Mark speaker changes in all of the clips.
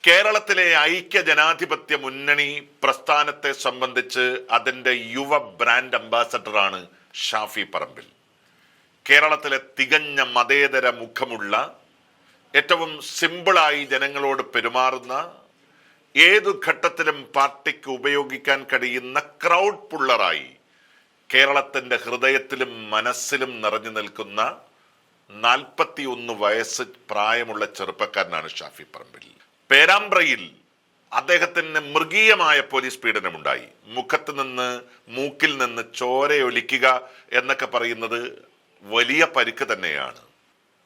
Speaker 1: കേരളത്തിലെ ഐക്യ ജനാധിപത്യ മുന്നണി പ്രസ്ഥാനത്തെ സംബന്ധിച്ച് അതിൻ്റെ യുവ ബ്രാൻഡ് അംബാസഡറാണ് ഷാഫി പറമ്പിൽ. കേരളത്തിലെ തികഞ്ഞ മതേതര മുഖമുള്ള, ഏറ്റവും സിമ്പിളായി ജനങ്ങളോട് പെരുമാറുന്ന, ഏതു ഘട്ടത്തിലും പാർട്ടിക്ക് ഉപയോഗിക്കാൻ കഴിയുന്ന ക്രൗഡ് പുള്ളറായി കേരളത്തിൻ്റെ ഹൃദയത്തിലും മനസ്സിലും നിറഞ്ഞു നിൽക്കുന്ന 41 വയസ്സ് പ്രായമുള്ള ചെറുപ്പക്കാരനാണ് ഷാഫി പറമ്പിൽ. പേരാമ്പ്രയിൽ അദ്ദേഹത്തിന് മൃഗീയമായ പോലീസ് പീഡനമുണ്ടായി. മുഖത്ത് നിന്ന്, മൂക്കിൽ നിന്ന് ചോരയൊലിക്കുക എന്നൊക്കെ പറയുന്നത് വലിയ പരിക്ക് തന്നെയാണ്.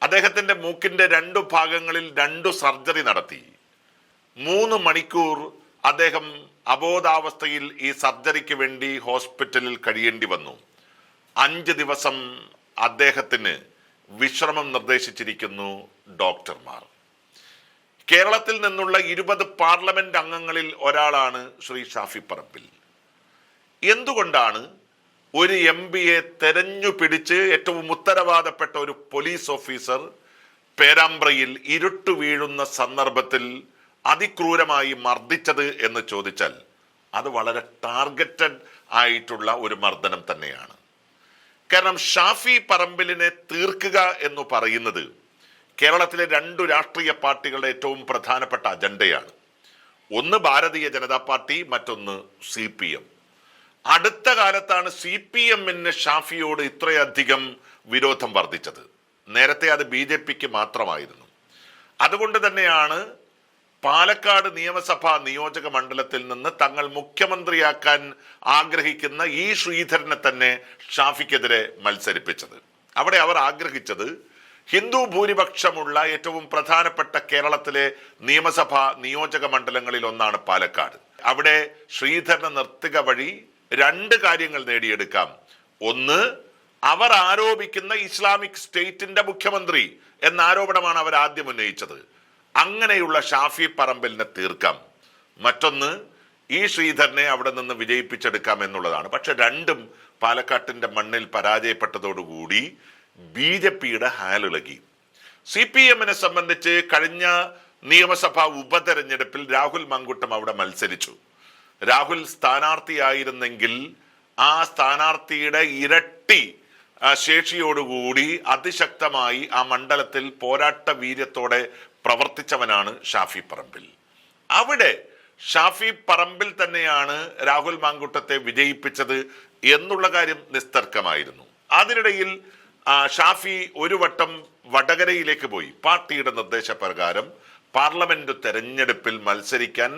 Speaker 1: അദ്ദേഹത്തിന്റെ മൂക്കിന്റെ 2 ഭാഗങ്ങളിൽ 2 സർജറി നടത്തി. 3 മണിക്കൂർ അദ്ദേഹം അബോധാവസ്ഥയിൽ ഈ സർജറിക്ക് വേണ്ടി ഹോസ്പിറ്റലിൽ കഴിയേണ്ടി വന്നു. 5 ദിവസം അദ്ദേഹത്തിന് വിശ്രമം നിർദ്ദേശിച്ചിരിക്കുന്നു ഡോക്ടർമാർ. കേരളത്തിൽ നിന്നുള്ള 20 പാർലമെന്റ് അംഗങ്ങളിൽ ഒരാളാണ് ശ്രീ ഷാഫി പറമ്പിൽ. എന്തുകൊണ്ടാണ് ഒരു MPയെ തെരഞ്ഞു പിടിച്ച് ഏറ്റവും ഉത്തരവാദപ്പെട്ട ഒരു പോലീസ് ഓഫീസർ പേരാമ്പ്രയിൽ ഇരുട്ട് വീഴുന്ന സന്ദർഭത്തിൽ അതിക്രൂരമായി മർദ്ദിച്ചത് എന്ന് ചോദിച്ചാൽ അത് വളരെ ടാർഗറ്റഡ് ആയിട്ടുള്ള ഒരു മർദ്ദനം തന്നെയാണ്. കാരണം ഷാഫി പറമ്പിലിനെ തീർക്കുക എന്ന് പറയുന്നത് കേരളത്തിലെ 2 രാഷ്ട്രീയ പാർട്ടികളുടെ ഏറ്റവും പ്രധാനപ്പെട്ട അജണ്ടയാണ്. ഒന്ന് ഭാരതീയ ജനതാ പാർട്ടി, മറ്റൊന്ന് CPM. അടുത്ത കാലത്താണ് CPMന് ഷാഫിയോട് ഇത്രയധികം വിരോധം വർദ്ധിച്ചത്. നേരത്തെ അത് BJPക്ക് മാത്രമായിരുന്നു. അതുകൊണ്ട് തന്നെയാണ് പാലക്കാട് നിയമസഭാ നിയോജക മണ്ഡലത്തിൽ നിന്ന് തങ്ങൾ മുഖ്യമന്ത്രിയാക്കാൻ ആഗ്രഹിക്കുന്ന ശ്രീധരനെ തന്നെ ഷാഫിക്കെതിരെ മത്സരിപ്പിച്ചത്. അവിടെ അവർ ആഗ്രഹിച്ചത് ഹിന്ദു ഭൂരിപക്ഷമുള്ള ഏറ്റവും പ്രധാനപ്പെട്ട കേരളത്തിലെ നിയമസഭാ നിയോജക മണ്ഡലങ്ങളിൽ ഒന്നാണ് പാലക്കാട്. അവിടെ ശ്രീധരനെ നിർത്തുക വഴി 2 കാര്യങ്ങൾ നേടിയെടുക്കാം. ഒന്ന്, അവർ ആരോപിക്കുന്ന ഇസ്ലാമിക് സ്റ്റേറ്റിന്റെ മുഖ്യമന്ത്രി എന്ന ആരോപണമാണ് അവർ ആദ്യം ഉന്നയിച്ചത്. അങ്ങനെയുള്ള ഷാഫി പറമ്പിലിനെ തീർക്കാം. മറ്റൊന്ന്, ശ്രീധരനെ അവിടെ നിന്ന് വിജയിപ്പിച്ചെടുക്കാം എന്നുള്ളതാണ്. പക്ഷെ 2ഉം പാലക്കാട്ടിന്റെ മണ്ണിൽ പരാജയപ്പെട്ടതോടുകൂടി BJPയുടെ ഹാലിളകി. CPMനെ സംബന്ധിച്ച് കഴിഞ്ഞ നിയമസഭാ ഉപതെരഞ്ഞെടുപ്പിൽ രാഹുൽ മാങ്കൂട്ടം അവിടെ മത്സരിച്ചു. രാഹുൽ സ്ഥാനാർത്ഥിയായിരുന്നെങ്കിൽ ആ സ്ഥാനാർത്ഥിയുടെ ഇരട്ടി ശേഷിയോടുകൂടി അതിശക്തമായി ആ മണ്ഡലത്തിൽ പോരാട്ട വീര്യത്തോടെ പ്രവർത്തിച്ചവനാണ് ഷാഫി പറമ്പിൽ. അവിടെ ഷാഫി പറമ്പിൽ തന്നെയാണ് രാഹുൽ മാങ്കൂട്ടത്തെ വിജയിപ്പിച്ചത് എന്നുള്ള കാര്യം നിസ്തർക്കമായിരുന്നു. അതിനിടയിൽ ഷാഫി ഒരു വട്ടം വടകരയിലേക്ക് പോയി. പാർട്ടിയുടെ നിർദ്ദേശപ്രകാരം പാർലമെന്റ് തെരഞ്ഞെടുപ്പിൽ മത്സരിക്കാൻ,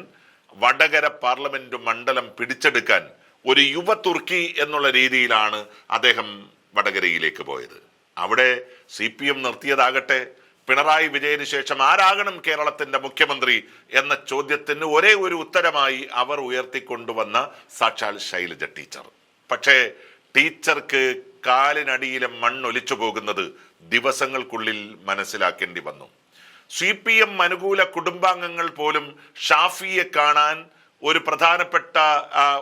Speaker 1: വടകര പാർലമെന്റ് മണ്ഡലം പിടിച്ചെടുക്കാൻ ഒരു യുവ തുർക്കി എന്നുള്ള രീതിയിലാണ് അദ്ദേഹം വടകരയിലേക്ക് പോയത്. അവിടെ CPM നിർത്തിയതാകട്ടെ പിണറായി വിജയന് ശേഷം ആരാകണം കേരളത്തിന്റെ മുഖ്യമന്ത്രി എന്ന ചോദ്യത്തിന് ഒരേ ഒരു ഉത്തരമായി അവർ ഉയർത്തിക്കൊണ്ടുവന്ന സാക്ഷാൽ ശൈലജ ടീച്ചർ. പക്ഷേ ടീച്ചർക്ക് കാലിനടിയിലെ മണ്ണൊലിച്ചു പോകുന്നത് ദിവസങ്ങൾക്കുള്ളിൽ മനസ്സിലാക്കേണ്ടി വന്നു. CPM അനുകൂല കുടുംബാംഗങ്ങൾ പോലും ഷാഫിയെ കാണാൻ ഒരു പ്രധാനപ്പെട്ട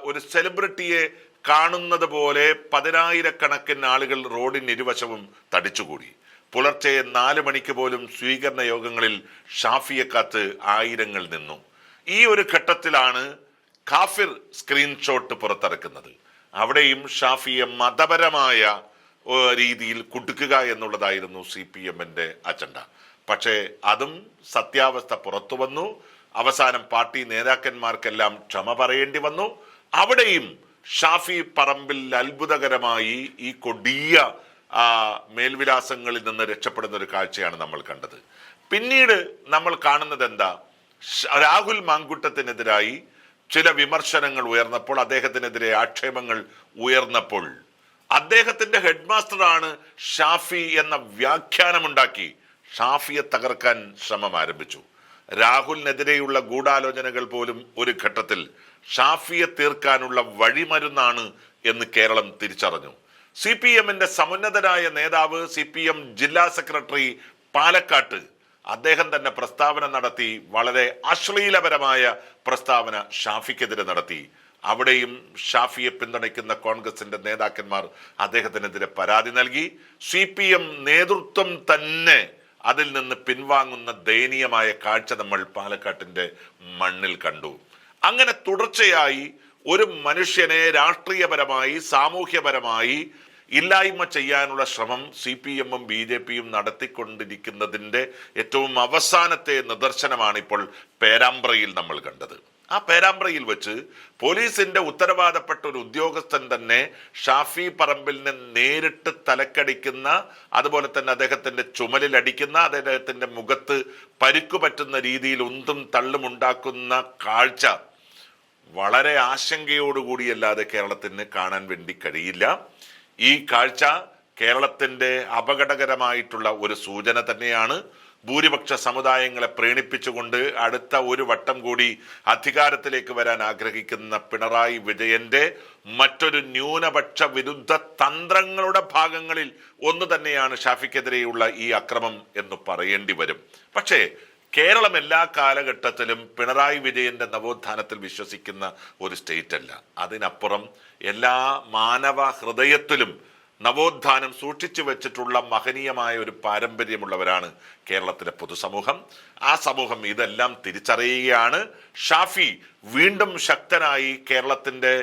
Speaker 1: ഒരു സെലിബ്രിറ്റിയെ കാണുന്നത് പോലെ 10,000-കണക്കിന് ആളുകൾ റോഡിന് ഇരുവശവും തടിച്ചുകൂടി. പുലർച്ചെ 4 മണിക്ക് പോലും സ്വീകരണ യോഗങ്ങളിൽ ഷാഫിയെ കാത്ത് ആയിരങ്ങൾ നിന്നു. ഈ ഒരു ഘട്ടത്തിലാണ് കാഫിർ സ്ക്രീൻഷോട്ട് പുറത്തിറക്കുന്നത്. അവിടെയും ഷാഫിയെ മതപരമായ രീതിയിൽ കുടുക്കുക എന്നുള്ളതായിരുന്നു CPMന്റെ അജണ്ട. പക്ഷേ അതും സത്യാവസ്ഥ പുറത്തു വന്നു. അവസാനം പാർട്ടി നേതാക്കന്മാർക്കെല്ലാം ക്ഷമ പറയേണ്ടി വന്നു. അവിടെയും ഷാഫി പറമ്പിൽ അത്ഭുതകരമായി ഈ കൊടിയ മേൽവിലാസങ്ങളിൽ നിന്ന് രക്ഷപ്പെടുന്ന ഒരു കാഴ്ചയാണ് നമ്മൾ കണ്ടത്. പിന്നീട് നമ്മൾ കാണുന്നത് എന്താ? രാഹുൽ മാങ്കൂട്ടത്തിനെതിരായി ചില വിമർശനങ്ങൾ ഉയർന്നപ്പോൾ, അദ്ദേഹത്തിനെതിരെ ആക്ഷേപങ്ങൾ ഉയർന്നപ്പോൾ അദ്ദേഹത്തിന്റെ ഹെഡ് മാസ്റ്ററാണ് ഷാഫി എന്ന വ്യാഖ്യാനമുണ്ടാക്കി ഷാഫിയെ തകർക്കാൻ ശ്രമം ആരംഭിച്ചു. രാഹുലിനെതിരെയുള്ള ഗൂഢാലോചനകൾ പോലും ഒരു ഘട്ടത്തിൽ ഷാഫിയെ തീർക്കാനുള്ള വഴിമരുന്നാണ് എന്ന് കേരളം തിരിച്ചറിഞ്ഞു. CPMന്റെ സമുന്നതനായ നേതാവ്, CPM ജില്ലാ സെക്രട്ടറി പാലക്കാട്ട്, അദ്ദേഹം തന്നെ പ്രസ്താവന നടത്തി. വളരെ അശ്ലീലപരമായ പ്രസ്താവന ഷാഫിക്കെതിരെ നടത്തി. അവിടെയും ഷാഫിയെ പിന്തുണയ്ക്കുന്ന കോൺഗ്രസിന്റെ നേതാക്കന്മാർ അദ്ദേഹത്തിനെതിരെ പരാതി നൽകി. CPM നേതൃത്വം തന്നെ അതിൽ നിന്ന് പിൻവാങ്ങുന്ന ദയനീയമായ കാഴ്ച നമ്മൾ പാലക്കാട്ടിന്റെ മണ്ണിൽ കണ്ടു. അങ്ങനെ തുടർച്ചയായി ഒരു മനുഷ്യനെ രാഷ്ട്രീയപരമായി സാമൂഹ്യപരമായി ഇല്ലായ്മ ചെയ്യാനുള്ള ശ്രമം CPM-ഉം BJP-യും നടത്തിക്കൊണ്ടിരിക്കുന്നതിൻ്റെ ഏറ്റവും അവസാനത്തെ നിദർശനമാണ് ഇപ്പോൾ പേരാമ്പ്രയിൽ നമ്മൾ കണ്ടത്. ആ പേരാമ്പ്രയിൽ വെച്ച് പോലീസിന്റെ ഉത്തരവാദപ്പെട്ട ഒരു ഉദ്യോഗസ്ഥൻ തന്നെ ഷാഫി പറമ്പിലിനെ നേരിട്ട് തലക്കടിക്കുന്ന, അതുപോലെ തന്നെ അദ്ദേഹത്തിന്റെ ചുമലിലടിക്കുന്ന, അദ്ദേഹത്തിന്റെ മുഖത്ത് പരിക്കു പറ്റുന്ന രീതിയിൽ ഉന്തും തള്ളും ഉണ്ടാക്കുന്ന കാഴ്ച വളരെ ആശങ്കയോടുകൂടിയല്ലാതെ കേരളത്തിന് കാണാൻ വേണ്ടി കഴിയില്ല. ഈ കാഴ്ച കേരളത്തിന്റെ അപകടകരമായിട്ടുള്ള ഒരു സൂചന തന്നെയാണ്. ഭൂരിപക്ഷ സമുദായങ്ങളെ പ്രീണിപ്പിച്ചുകൊണ്ട് അടുത്ത ഒരു വട്ടം കൂടി അധികാരത്തിലേക്ക് വരാൻ ആഗ്രഹിക്കുന്ന പിണറായി വിജയന്റെ മറ്റൊരു ന്യൂനപക്ഷ വിരുദ്ധ തന്ത്രങ്ങളുടെ ഭാഗങ്ങളിൽ ഒന്ന് തന്നെയാണ് ഷാഫിക്കെതിരെയുള്ള ഈ അക്രമം എന്ന് പറയേണ്ടി വരും. പക്ഷേ കേരളം എല്ലാ കാലഘട്ടത്തിലും പിണറായി വിജയന്റെ നവോത്ഥാനത്തിൽ വിശ്വസിക്കുന്ന ഒരു സ്റ്റേറ്റ് അല്ല. അതിനപ്പുറം എല്ലാ മാനവ ഹൃദയത്തിലും നവോത്ഥാനം സൂക്ഷിച്ചു വെച്ചിട്ടുള്ള മഹനീയമായ ഒരു പാരമ്പര്യമുള്ളവരാണ് കേരളത്തിലെ പൊതുസമൂഹം. ആ സമൂഹം ഇതെല്ലാം തിരിച്ചറിയുകയാണ്. ഷാഫി വീണ്ടും ശക്തനായി കേരളത്തിന്റെ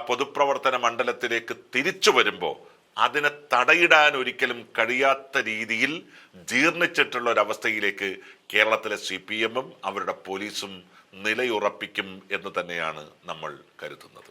Speaker 1: പൊതുപ്രവർത്തന മണ്ഡലത്തിലേക്ക് തിരിച്ചു വരുമ്പോൾ അതിനെ തടയിടാൻ ഒരിക്കലും കഴിയാത്ത രീതിയിൽ ജീർണിച്ചിട്ടുള്ള ഒരവസ്ഥയിലേക്ക് കേരളത്തിലെ CPM-ഉം അവരുടെ പോലീസും നിലയുറപ്പിക്കും എന്ന് തന്നെയാണ് നമ്മൾ കരുതുന്നത്.